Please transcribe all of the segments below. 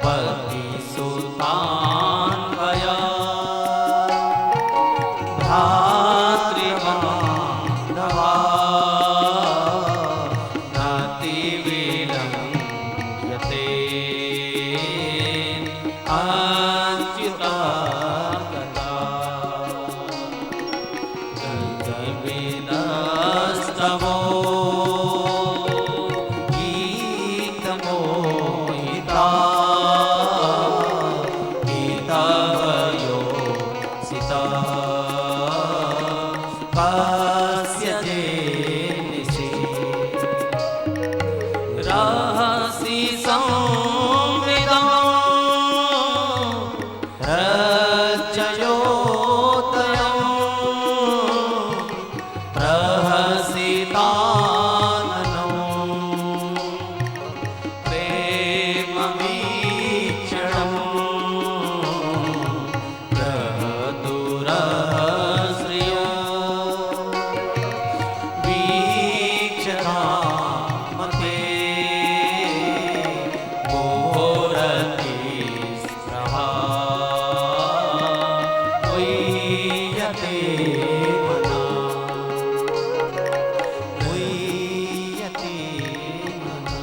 पति सुल्तान गया भ्रातृबांधवा नाति विलंघ्यते अच्युता गता गगविदस्तवो गीतमोहिता गीतवयो सिता पश्यते निशि रहसि संविदा रज्जयोदयं प्रहसिताननं प्रेमवीक्षणं प्रदुरश्रियो वीक्षणामते घोरति स्प्रभा मुह्यते मना मुह्यते मना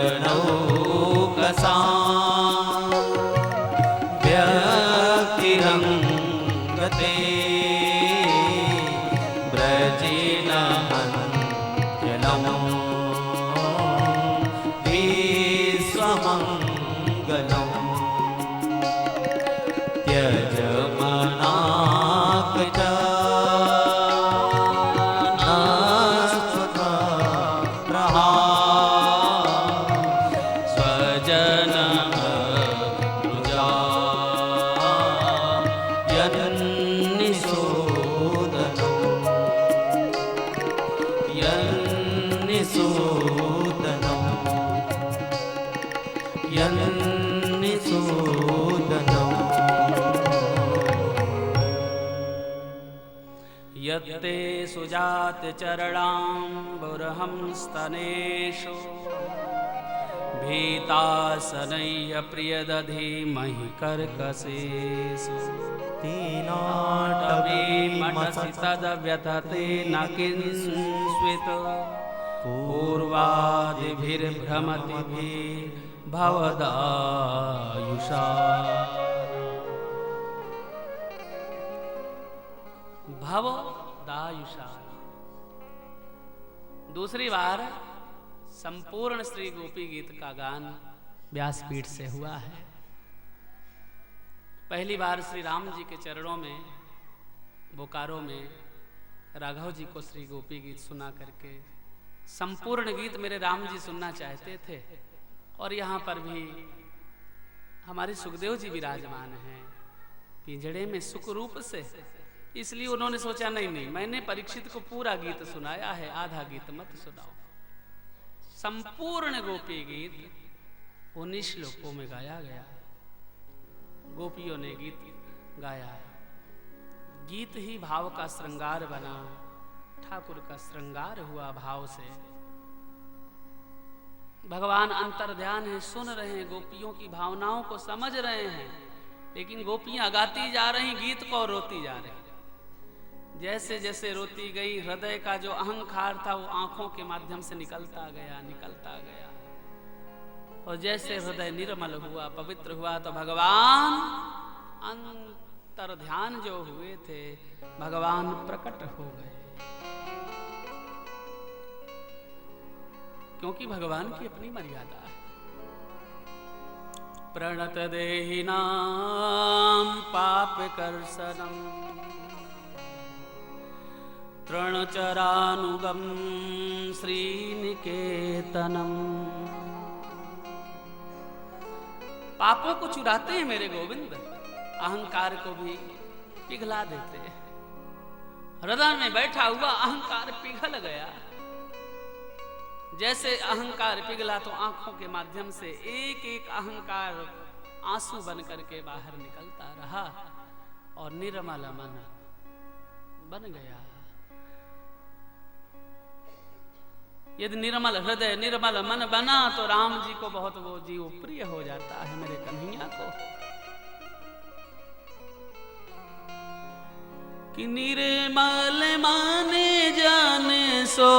व्रजबनौकसा व्यक्तिरङ्गते व्रजेनहन्यलं विश्वमङ्गलम् त्यजमनाक नस्त्वथा प्रहा स्वजनः रुजा यन्निसूदनम् यत्ते सुजात चरणाम्बुरहं स्तनेषु भीतासनय्य प्रियदधीमहि कर्कशेषु तीनाटवीमसि तद्व्यथते न किंस्वित् पूर्वादिभिर्भ्रमतिभिर्भवदायुषा भवदायुषा। दूसरी बार संपूर्ण श्री गोपी गीत का गान व्यासपीठ से हुआ है। पहली बार श्री राम जी के चरणों में बोकारो में राघव जी को श्री गोपी गीत सुना करके संपूर्ण गीत मेरे राम जी सुनना चाहते थे। और यहाँ पर भी हमारे सुखदेव जी विराजमान हैं पिंजड़े में सुख रूप से, इसलिए उन्होंने सोचा नहीं मैंने परीक्षित को पूरा गीत सुनाया है, आधा गीत मत सुनाओ। संपूर्ण गोपी गीत 19 श्लोकों में गाया गया। गोपियों ने गीत गाया, गीत ही भाव का श्रृंगार बना, ठाकुर का श्रृंगार हुआ भाव से। भगवान अंतर्ध्यान है, सुन रहे हैं, गोपियों की भावनाओं को समझ रहे हैं, लेकिन गोपियां गाती जा रही गीत को, रोती जा रही। जैसे जैसे रोती गई, हृदय का जो अहंकार था वो आंखों के माध्यम से निकलता गया। और जैसे हृदय निर्मल हुआ, पवित्र हुआ, तो भगवान अंतर्ध्यान जो हुए थे, भगवान प्रकट हो गए। क्योंकि भगवान की अपनी मर्यादा है। प्रणत देहिनां पापकर्षणं तृणचरानुगं श्रीनिकेतनम्। पापों को चुराते हैं मेरे गोविंद, अहंकार को भी पिघला देते हैं। हृदय में बैठा हुआ अहंकार पिघल गया। जैसे अहंकार पिघला तो आंखों के माध्यम से एक एक अहंकार आंसू बन करके बाहर निकलता रहा और निर्मल मन बन गया। यदि निर्मल हृदय निर्मल मन बना तो राम जी को बहुत वो जीव प्रिय हो जाता है मेरे कन्हैया को। कि निर्मल मन जन सो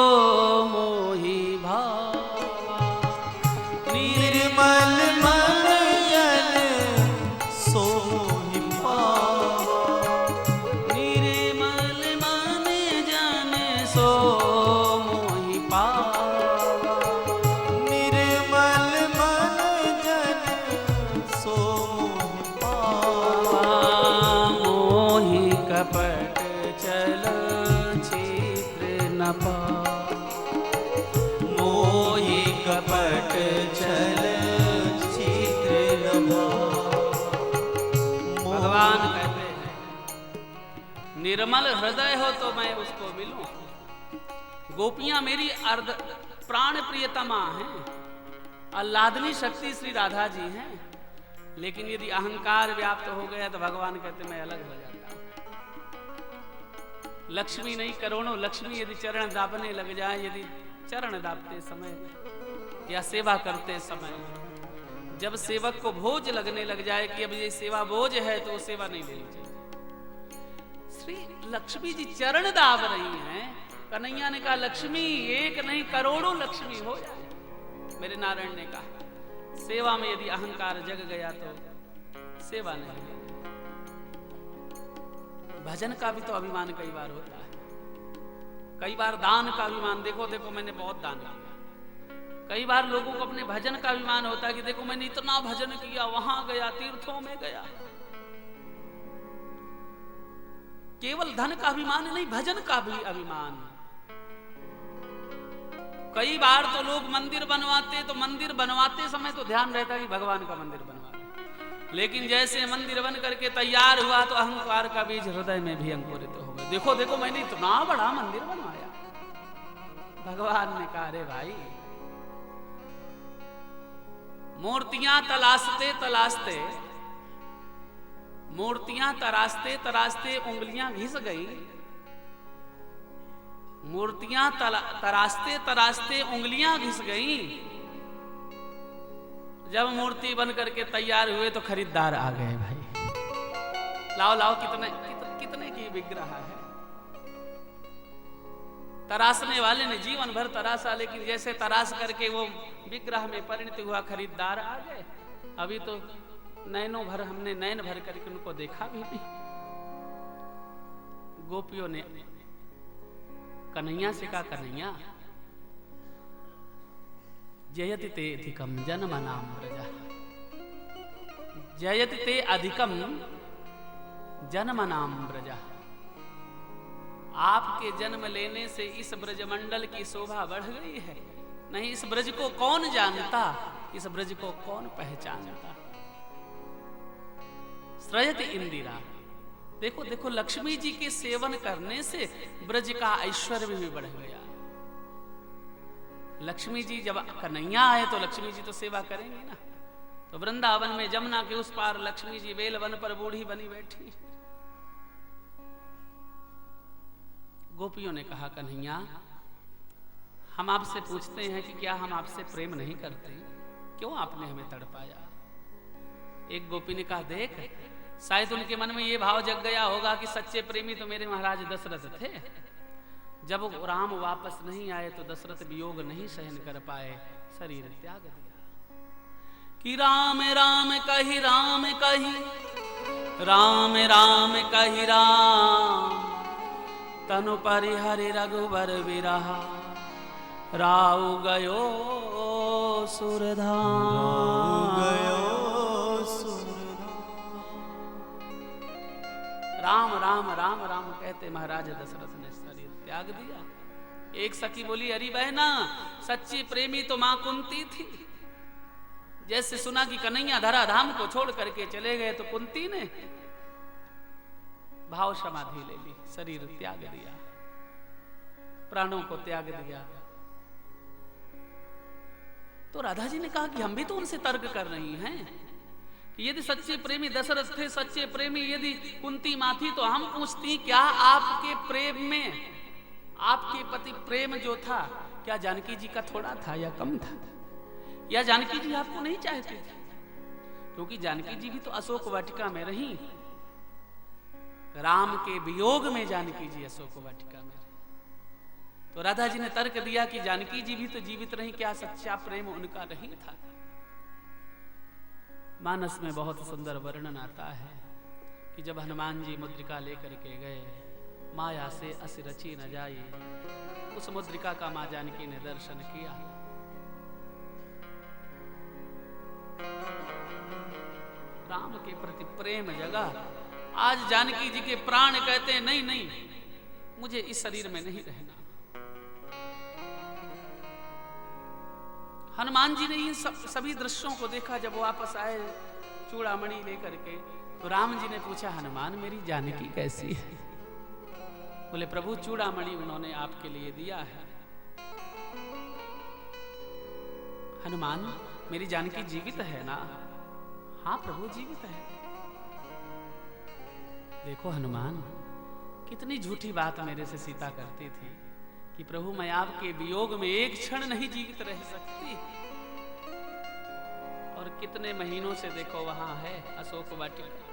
मोहि भावा, निर्मल मन जन सो मोहि भावा, निर्मल मन जन सो मोहि पावा, निर्मल मन जन सो मोहि पावा, मोहि कपट चल छिद्र न पावा, मोहि कपट चल छिद्र न पावा। भगवान कहते हैं निर्मल हृदय हो तो मैं उसको मिलूं। गोपियां मेरी अर्ध प्राण प्रियतमा हैं, आह्लादनी शक्ति श्री राधा जी हैं, लेकिन यदि अहंकार व्याप्त हो गया तो भगवान कहते मैं अलग हो जाता हूं। लक्ष्मी नहीं करोड़ों लक्ष्मी यदि चरण दाबने लग जाए, यदि चरण दाबते समय या सेवा करते समय जब सेवक को भोज लगने लग जाए कि अब ये सेवा बोझ है तो वो सेवा नहीं लेनी चाहिए। श्री लक्ष्मी जी चरण दाब रही हैं, कन्हैया ने कहा लक्ष्मी एक नहीं करोड़ों लक्ष्मी हो जाए। मेरे नारायण ने कहा सेवा में यदि अहंकार जग गया तो सेवा नहीं लेनी। भजन का भी तो अभिमान कई बार होता है, कई बार दान का अभिमान, देखो देखो मैंने बहुत दान किया। कई बार लोगों को अपने भजन का अभिमान होता है कि देखो मैंने इतना भजन किया, वहां गया, तीर्थों में गया। केवल धन का अभिमान नहीं, भजन का भी अभिमान। कई बार तो लोग मंदिर बनवाते, तो मंदिर बनवाते समय तो ध्यान रहता है कि भगवान का मंदिर बनवा रहे, लेकिन जैसे मंदिर बन करके तैयार हुआ तो अहंकार का बीज हृदय में भी अंकुरित हो गया। देखो देखो मैंने इतना बड़ा मंदिर बनवाया। भगवान ने कहा अरे भाई, मूर्तियां तलाशते तलाशते, मूर्तियां तराशते तराशते उंगलियां घिस गई। मूर्तियां तराशते तराशते उंगलियां घिस गई। जब मूर्ति बन करके तैयार हुए तो खरीदार आ गए। भाई लाओ लाओ, कितने की विग्रह है। तराशने वाले ने जीवन भर तराशा, लेकिन जैसे तराश करके वो विग्रह में परिणत हुआ, खरीदार आ गए। अभी तो नैनों भर हमने नैन भर करके उनको देखा भी नहीं। गोपियों ने कन्हैया से कहा कन्हैया जयति ते अधिकम जन्मनाम व्रजः, जयति ते अधिकम जन्मनाम व्रजः। आपके जन्म लेने से इस ब्रजमंडल की शोभा बढ़ गई है। नहीं इस ब्रज को कौन जानता, इस ब्रज को कौन पहचानता। श्रयति इंदिरा, देखो देखो लक्ष्मी जी के सेवन करने से ब्रज का ऐश्वर्य भी बढ़ गया। लक्ष्मी जी जब कन्हैया आए तो लक्ष्मी जी तो सेवा करेंगी ना। तो वृंदावन में जमुना के उस पार लक्ष्मी जी बेलवन पर बूढ़ी बनी बैठी। गोपियों ने कहा कन्हैया हम आपसे पूछते हैं कि क्या हम आपसे प्रेम नहीं करते, क्यों आपने हमें तड़पाया। एक गोपी ने कहा देख, शायद उनके मन में ये भाव जग गया होगा कि सच्चे प्रेमी तो मेरे महाराज दशरथ थे। जब राम वापस नहीं आए तो दशरथ वियोग नहीं सहन कर पाए, शरीर त्याग दिया। कि राम राम कही राम कही, राम राम कही राम, तनु परिहरि रघुबर विरहा, राउ गयो सुरधाम। राम राम राम राम कहते महाराज दशरथ ने शरीर त्याग दिया। एक सखी बोली अरे बहना, सच्ची प्रेमी तो मां कुंती थी। जैसे सुना कि कन्हैया धरा धाम को छोड़ करके चले गए तो कुंती ने भाव समाधि ले ली, शरीर त्याग दिया, प्राणों को त्याग दिया। तो राधा जी ने कहा कि हम भी तो उनसे तर्क कर रही हैं कि यदि सच्चे प्रेमी दशरथ थे, सच्चे प्रेमी यदि कुंती मां थी, तो हम पूछती क्या आपके प्रेम में, आपके पति प्रेम जो था, क्या जानकी जी का थोड़ा था या कम था? या जानकी जी आपको नहीं चाहती थी? क्योंकि जानकी जी भी तो अशोक वाटिका में रही। राम के वियोग में जानकी जी अशोक वाटिका में रही। तो राधा जी ने तर्क दिया कि जानकी जी भी तो जीवित रही, क्या सच्चा प्रेम उनका नहीं था? मानस में बहुत सुंदर वर्णन आता है कि जब हनुमान जी मुद्रिका लेकर के गए, माया से अस रची न जाई, उस मुद्रिका का मां जानकी ने दर्शन किया। राम के प्रति प्रेम जगा। आज जानकी जी के प्राण कहते हैं नहीं नहीं, मुझे इस शरीर में नहीं रहना। हनुमान जी ने इन सभी दृश्यों को देखा। जब वो वापस आए चूड़ामणि लेकर के, तो राम जी ने पूछा, हनुमान मेरी जानकी कैसी है? बोले, प्रभु चूड़ामणि उन्होंने आपके लिए दिया है। हनुमान मेरी जानकी जीवित है ना? हाँ प्रभु जीवित है। देखो हनुमान, कितनी झूठी बात मेरे से सीता करती थी कि प्रभु मैं आपके वियोग में एक क्षण नहीं जीवित रह सकती। और कितने महीनों से देखो वहां है अशोक वाटिका,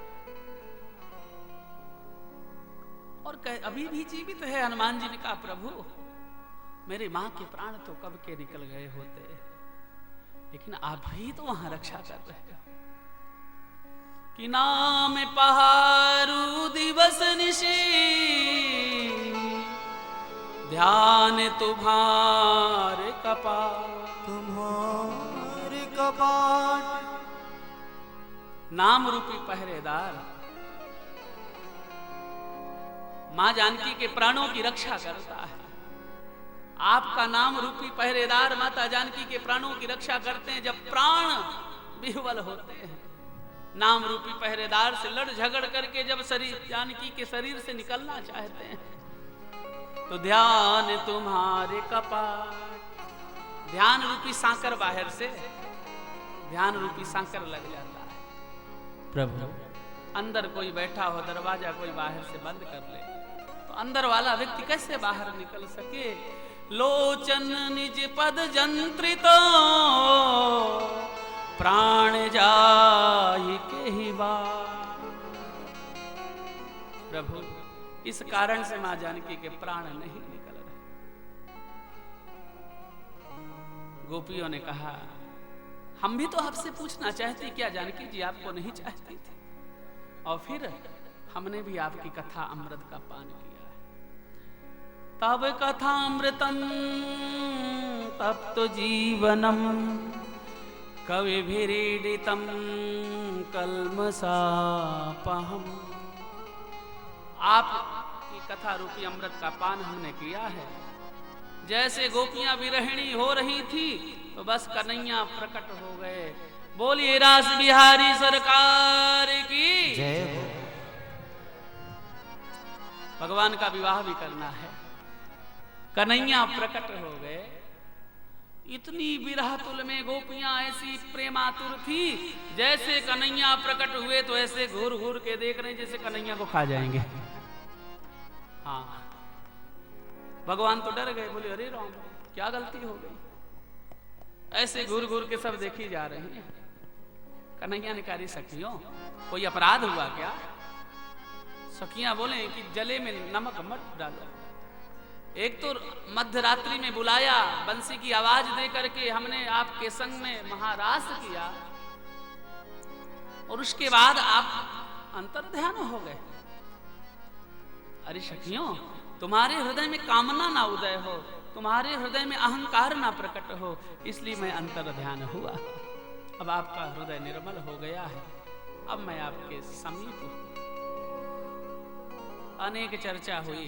और अभी भी जीवित है। हनुमान जी ने कहा, प्रभु मेरी मां के प्राण तो कब के निकल गए होते, लेकिन आप ही तो वहां रक्षा कर रहे हो। कि नाम पहारू दिवस निशी, ध्यान तुम्हारे कपाट। तुम्हारे कपाट। नाम रूपी पहरेदार मां जानकी के प्राणों की रक्षा करता है। आपका नाम रूपी पहरेदार माता जानकी के प्राणों की रक्षा करते हैं जब प्राण विह्वल होते हैं। नाम रूपी पहरेदार से लड़ झगड़ करके जब शरीर जानकी के शरीर से निकलना चाहते हैं, तो ध्यान तुम्हारे कपाट, ध्यान रूपी सांकर बाहर से, ध्यान रूपी सांकर लग जाता है। प्रभु अंदर कोई बैठा हो, दरवाजा कोई बाहर से बंद कर ले, तो अंदर वाला व्यक्ति कैसे बाहर निकल सके? लोचन निज पद जंत्रितो, प्राण जाहि के ही बार। प्रभु इस कारण से मां जानकी के प्राण नहीं निकल रहे। गोपियों ने कहा, हम भी तो आपसे पूछना चाहते, क्या जानकी जी आपको नहीं चाहती थी? और फिर हमने भी आपकी कथा अमृत का पान किया है। तब कथा अमृतम तब तो जीवनम, कवि भिरीडितम कल्मषापहम। आपकी कथा रूपी अमृत का पान हमने किया है। जैसे गोपियां विरहिणी हो रही थी, तो बस कन्हैया प्रकट हो गए। बोलिए रास बिहारी सरकार की जय हो। भगवान का विवाह भी करना है, कन्हैया प्रकट हो गए। इतनी विरह तुल में गोपियां ऐसी प्रेमातुर थी, जैसे कन्हैया प्रकट हुए तो ऐसे घूर घूर के देख रहे जैसे कन्हैया को खा जाएंगे। हाँ, भगवान तो डर गए, बोले अरे राम क्या गलती हो गई? ऐसे घूर घूर के सब देखी जा रहे हैं। कन्हैया ने कहा, सखियों कोई अपराध हुआ क्या? सखियां बोले कि जले में नमक मत डालो। एक तो मध्य रात्रि में बुलाया, बंसी की आवाज दे करके हमने आपके संग में महारास किया, और उसके बाद आप अंतर ध्यान हो गए। अरे सखियों, तुम्हारे हृदय में कामना ना उदय हो, तुम्हारे हृदय में अहंकार ना प्रकट हो, इसलिए मैं अंतर ध्यान हुआ। अब आपका हृदय निर्मल हो गया है, अब मैं आपके समीप हूं। अनेक चर्चा हुई।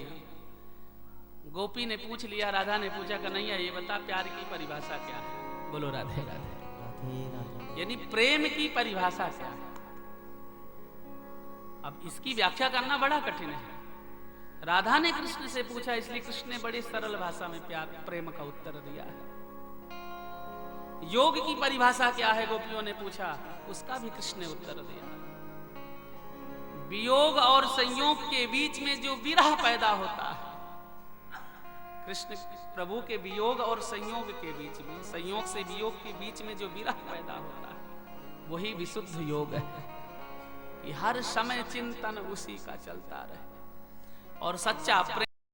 गोपी ने पूछ लिया, राधा ने पूछा, कन्हैया ये बता प्यार की परिभाषा क्या है? बोलो राधे राधे। यानी प्रेम की परिभाषा क्या है? अब इसकी व्याख्या करना बड़ा कठिन है। राधा ने कृष्ण से पूछा, इसलिए कृष्ण ने बड़ी सरल भाषा में प्यार प्रेम का उत्तर दिया है। योग की परिभाषा क्या है? गोपियों ने पूछा, उसका भी कृष्ण ने उत्तर दिया। वियोग और संयोग के बीच में जो विरह पैदा होता है, कृष्ण प्रभु के वियोग और संयोग के बीच में, संयोग से वियोग के बीच में जो विरह पैदा होता है वही विशुद्ध योग है कि हर समय चिंतन उसी का चलता रहे और सच्चा प्रेम